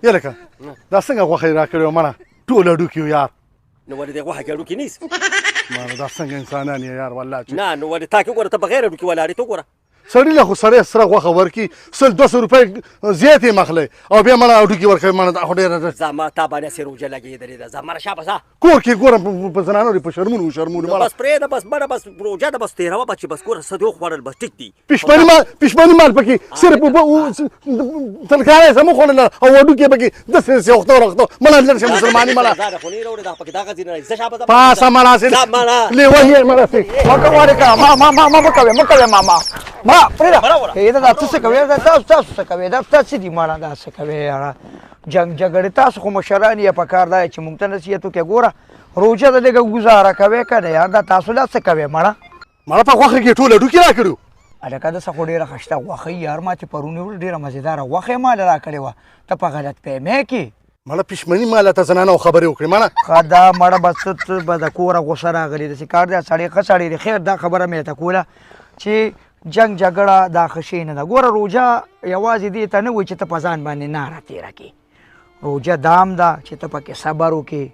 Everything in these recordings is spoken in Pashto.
یلکه دا څنګه غوښه یې راکړې وه مړه ټول هډوکي یو یار نو ولې دې غوښه کې هډوکي نیسي مړه دا څنګه انسانان یې یار والله چې نه نو ولې تا کې ګوره ته بغیر هډوکي ولاړې ته ګوره سړي له خو سړی سره غوښه ورکړي 100-200 روپۍ زیات یې مخلی او بیا مړه هډوکي ورکوي مړه دا خو ډېره ځه ما تا باندې هسې روژه لګېدلې ده ځه مړه شابه ځه کور کې ګوره په زنانو په شرمونو شرمونو بس پرېږده بس مړه بس روژه ده بس تېروه بس چې بس ګوره څه دې وخوړل بس ټیک دي پشماني مال پکې صرف ترکارۍ څه مه خوړله او هډوکي پکې داسې وختو ورختو مړه لږ شه مسلماني مړه ځه خو نه یې راوړې دا پکې دغه ځینې راځي ځه شابه ځه پاسه مړه ځه مړه لیوه یې مړه مکه وړکه ما مکوې ما پرېږده دا ته څه کوې دا تاسو څه کوې دا څه دي ماړه دا څه کوې یاره جنګ جګړې تاسو خو مشران یې په کار دی چې موږ ته نصیحت وکړې ګوره روژه د لږه ګزاره کوې که نه یار دا تاسو لا څه کوې مړه مړه په غوښه کې ټول هډوکي راکړو هلکه داسې خو ډېره ښایسته غوښه یار ما چې پرون یې ډېره مزېداره غوښه یې ماله راکړې وه ته په غلط فهمۍ کې مړه پښمني ماله ته زنانه خبرې وکړې مړه ښه دا مړه بس ته به د کوره غوسه راغلې داسې کار دی سړی ښه سړی دی خیر دا خبره مې ته کوله چې جنګ جګړه دا ښه شی نه ده ګوره روژه یوازې دې ته نه وایي چې ته په ځان باندې ناره تېره کړې روژه دام ده چې ته پکې صبر وکړې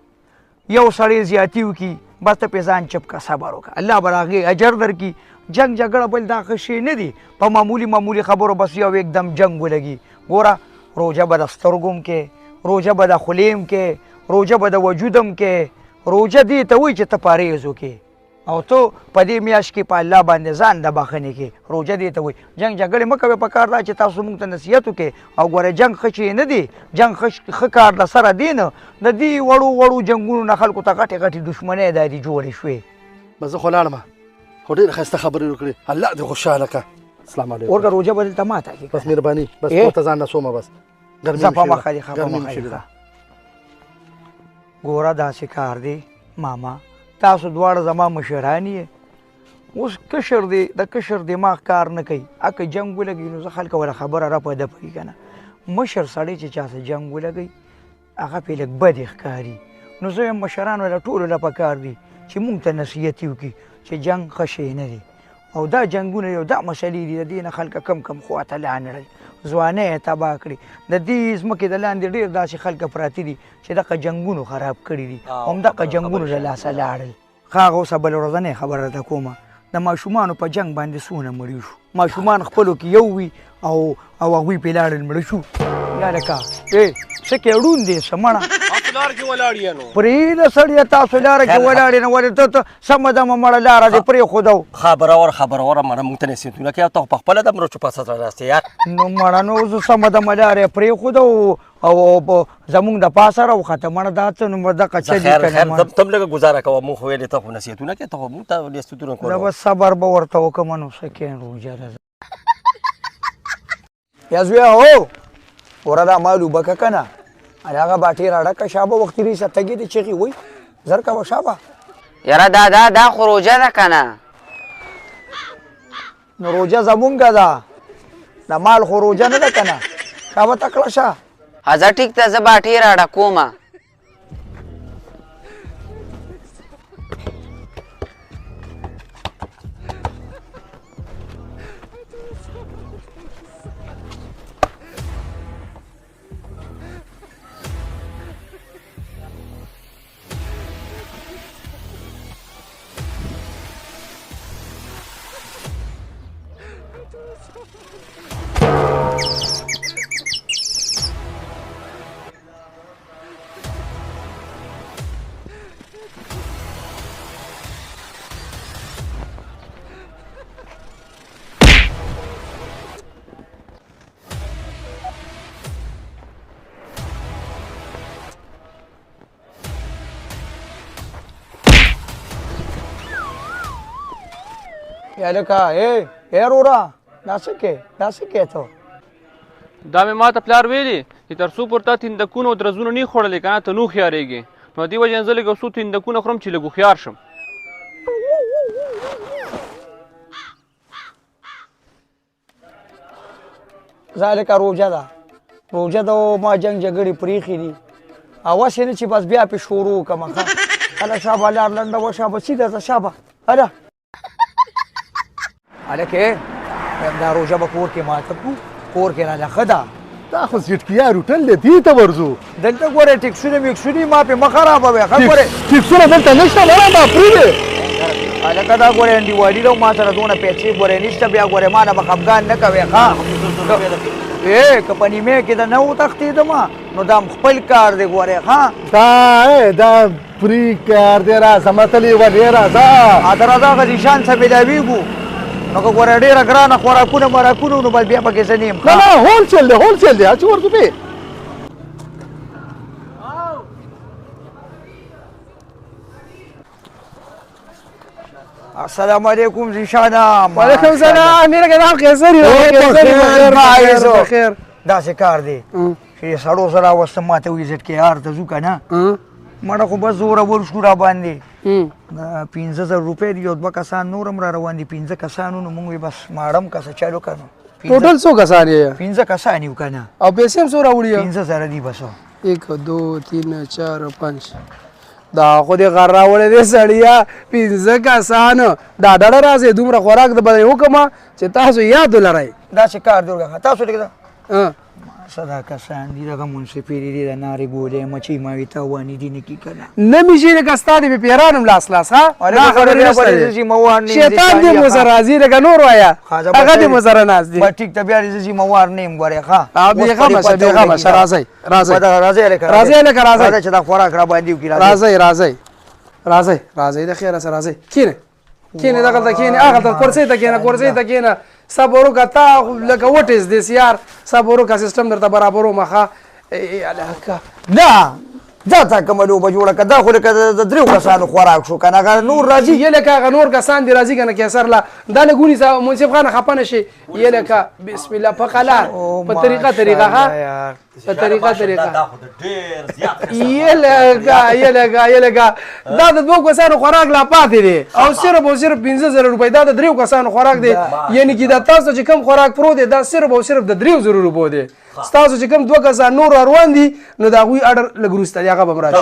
یو سړی زیاتي وکړي بس ته پې ځان چپ که صبر وکړه الله به هغې اجر درکړي جنګ جګړه بل دا ښه شی نه دي په معمولي خبرو بس یو एकदम جنګ ولګي ګوره روژه به د سترګو م کې روژه به د خولې م کې روژه به د وجود م کې روژه دې ته وایي چې ته پرهیز وکړې او ته په دې میاشت کې په الله باندې ځان د بخښنې کې روژه دې ته وایي جنګ جګړې مه کوئ په کار دا چې تاسو موږ ته نصیحت وکړئ او ګوره جنګ ښه شی نه دی جنګ ښه کار د سره دی نه د دې وړو جنګونو نه خلکو ته غټې دښمنۍ دا دي جوړې شوې بس زه خو لاړم خو ډېره ښایسته خبرې وکړې الله دې خوشحاله کړه السلام علیکم ورکه روژه به دلته ماته کړي بس مهرباني بس کور ته ځان رسومه بس ځه په مخه دې ښه په مخه دې ګوره داسې کار دی ماما تاسو دواړه زما مشران یې اوس کشر دی د کشر دماغ کار نه کوي اکه جنګ ولګي نو زه خلکه ولا خبره را پیدا کوي که نه مشر سړی چې چا سره جنګ ولګي هغه پې لږ بد ښکاري نو زه یم مشرانو له ټولو له پکار دي چې مونږ ته نصیحت وکړي چې جنګ ښه شی نه دی او دا جنګونه یو دا مسلې دي د دې نه خلکه کم خواته لاندړل ځوانۍ یې تباه کړي د دې ځمکې د لاندې ډېر داسې خلکه پراته دي چې دغه جنګونو خراب کړي دي همدغه جنګونو له لاسه لاړل ښه هغه اوسه بله ورځنۍ خبره درته کومه د ماشومانو په جنګ باندې څونه مړي شو ماشومان خپلو کې یو وي او هغوی پې لاړل مړه شو یا لکه څه کې ړوند دی څه مړه پرېږده سړیه تاسو لاره کې ولاړې نه ولې ته سمه دمه مړه لاره دې پرېښودو خبروره مړه موږ ته نصیحتونه کوي او ته خو پخپله دمره چوپه سره راستې یار نو مړه نو زه سمه دمه لاره یې پرېښودو او زمونږ د پاسه راوخته مړه دا څه نو دغه څه دي که نه تم لږه ګزاره کوه موږ خو ویلې ته خو نصیحتونه کوې ته خو موږ ته نصیحتونه کوو زه به صبر به ورته وکړم نو څه کېن روژه ده یا زویه هو ګوره دا ما لوبه که که نه هغه باټې راډکه شابه وختي ریسه تګې دې چغې وایي زر کوه شابه یاره دا خو روژه ده که نه نو روژه زمونږه ده د مال خو روژه نه ده که نه شابه تکړه شه ځه ټیک ته زه باټې راډکومه یا لکه ای رورا دا څه کې ته دا مې ما ته پلار ویلي چې تر څو پر تا تندکونه او درزونه نه خوړلې که نه ته نو هوښیارېږې نو دې وجې نه زه لږ یو څو تندکونه خورم چې لږ هوښیار شم زه لکه روژه ده او ما جنګ جګړې پرېښې دي هوس یې نه چې بس بیا پې شروع وکړم ښه هله شابه لار لنډه وه شابه سیده ځه شابه هله هلکې دا روژه به کور کې ماته کړو کور کې راله ښه ده دا خو زیټکیار هوټل دی دې ته ورځو دلته ګوره ټیکسونه میکسونه ما پې مه خرابوې ښه ګورې ټیکسونه دلته نشته مړه دا پرېږدې هلکه دا ګورې انډیوالي ده ما سره دونه پیسې ګورې نشته بیا ګورې ما نه به خفګان نه کوې ښه که په نیمې کې د نه وتښتېدمه نو دا خپل کار دی ګورې ښه دا فری کار دی راځه متلې ولې راځه ته راځه که ذیشان څه بېلوېږو نو که ګوره ډېره ګرانه خوراکونه مراکونه نو بس بیا پکې څه نیم نه نه هولسیل دی هولسیل دی چې ورځو پې السلام علیکم ذیشانه وعلیکم السلام میرا کدام قیصری بخیر داسې کار دی چې سړو سره اوسته ما ته ویزټ کې یار ته ځو که نه مړه خو بس زوره ور شو را باندې دا 15,000 روپۍ دي یو دوه کسان نور هم را روان دي 15 کسانو نو موږ بس ماړم کسه چالو کړو ټوټل 100 کسان یې 15 کسان یو که نه او پیسې هم څو راوړي 15,000 دي بس 1 2 3 4 5 دا خو دې غر راوړی دی سړیا 15 کسانو دا ډډه راځي دومره خوراک د بدن وکړمه چې تاسو یاد ولرئ داسې کار دی ورګه تاسو لږ صدا کسان دي دغه منصفې دي د نارې ګولې مچۍ ماوي تاوانې دي نه کي که نه نه مې شي لکه ستا دې پیران هم لاس لاس ها دا خبرې نشته دی شیطان دې مو سره راځي لکه نور وایه هغه دې مو سره ناست دي ټیک ته بیا دې ذمهوار نه یم ګورې ښه بېغمه شه بېغمه شه راځئ راځئ راځئ لکه راځئ لکه راځئ چې دا خوراک را باندې وکړي راځئ راځئ راځئ راځئ د خیره سره راځئ کښېنئ کښېنئ دغلته کښېنئ هغلته کورسۍ ته کښېنه کورسۍ ته کښېنه صبر وکړه تا لکه وټ از دس یار صبر وکړه سیسټم درته برابرومه ښه هلکه نه دا تا کومه لوبه جوړه کړه دا خو لکه د دریو کسانو خوراک شو که نه هغه نور راځي یې لکه هغه نور کسان دي راځي که نه کیسر لا دا لږ ونیسه منصف خانه خفه نه شي یې لکه بسم الله په قلار په طریقه ښه په طریقه یې لکه دا د دوو کسانو خوراک لا پاتې دی او صرف 15,000 روپۍ دا د دریو کسانو خوراک دی یعنې چې دا تاسو چې کوم خوراک پروت دی دا صرف د 3,000 روپو دی ستاسو چې کوم 2 کسان نور روان دي نو د هغوی اډر لږ وروسته دی هغه به هم راشي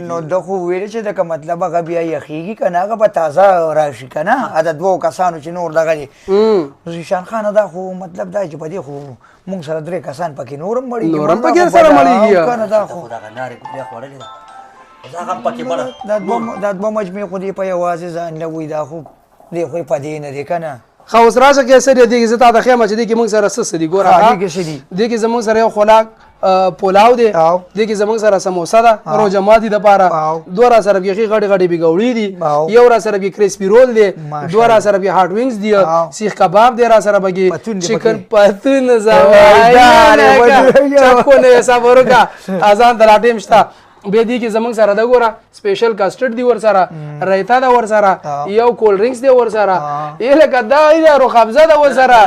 نو ده خو ویلې چې دکه مطلب هغه بیا یخېږي که نه هغه به تازه راشي که نه د 2 کسانو چې نور دغه دي ذیشان خانه دا خو مطلب دا چې په دې خو مونږ سره 3 کسان پکې نور هم مړېږي نور هم پکې سره مړېږي که نه دا خو دا 2 مجمې خو دې په یوازې ځان لوي دا خو دې خو یې په دې نه دی که نه ښه اوس راشه کیسر یې دې کې زه تا ته ښیم چې دې کې موږ سره څه څه دي ګوره دې کې زموږ سره یو خوراک پلاو دی دې کې زموږ سره سموسه ده روژه ماتي دپاره 2 را سره بیخي غټې بېګوړي دي یو را سره بې کرسپي رول دی 2 را سره بې هاټ وینګز دي سیخ کباب دی را سره بګي چکن پتون چکونه صبر وکړه اذان ته لا ټیم شته بیا دې کې زموږ سره ده ګوره سپیشل کسټرډ دی ورسره رایتا ده ورسره یو کولډ ډرینکس دی ورسره یې لکه دا روخابزه ده ورسره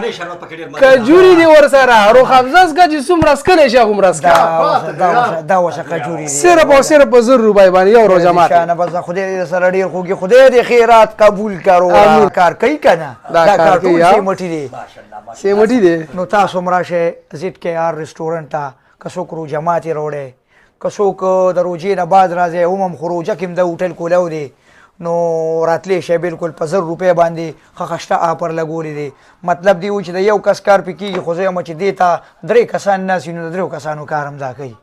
کجوري دی ورسره روخابزه څکه چې څومره څکلی شي هغومره څکه دا وسه کجوري صرف او صرف په 1000 روپۍ باندې یو روژه ماته بس خدای دې سره ډېر خوږي خدای دې خیرات قبول کړو کار کوي که نه دا کار ټول سیمټي دی سیمټي دی نو تاسو هم راشئ زیټ کې آر رسټورنټ ته که څوک روژه ماتې راوړی که څوک د روژې نه بعد راځي هم خو روژه کې هم د هوټل کولاو دی نو راتلی شي بالکل په 1000 روپۍ باندې ښه خشته آفر لګولی دی مطلب دی و چې د یو کس کار پې کېږي خو زه یم چې دې ته 3 کسان ناست وي نو د 3 کسانو کار هم دا کوي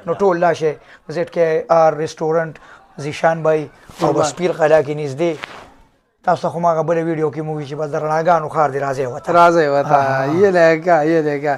نو ټول لاشئ زیټ کې آر رسټورنټ ذیشان بھائی او بس پیر قلعه کې نږدې تاسو خو ما هغه بله ویډیو کې مو وي چې بس د رڼاګانو ښار دی راځئ وته یې لکه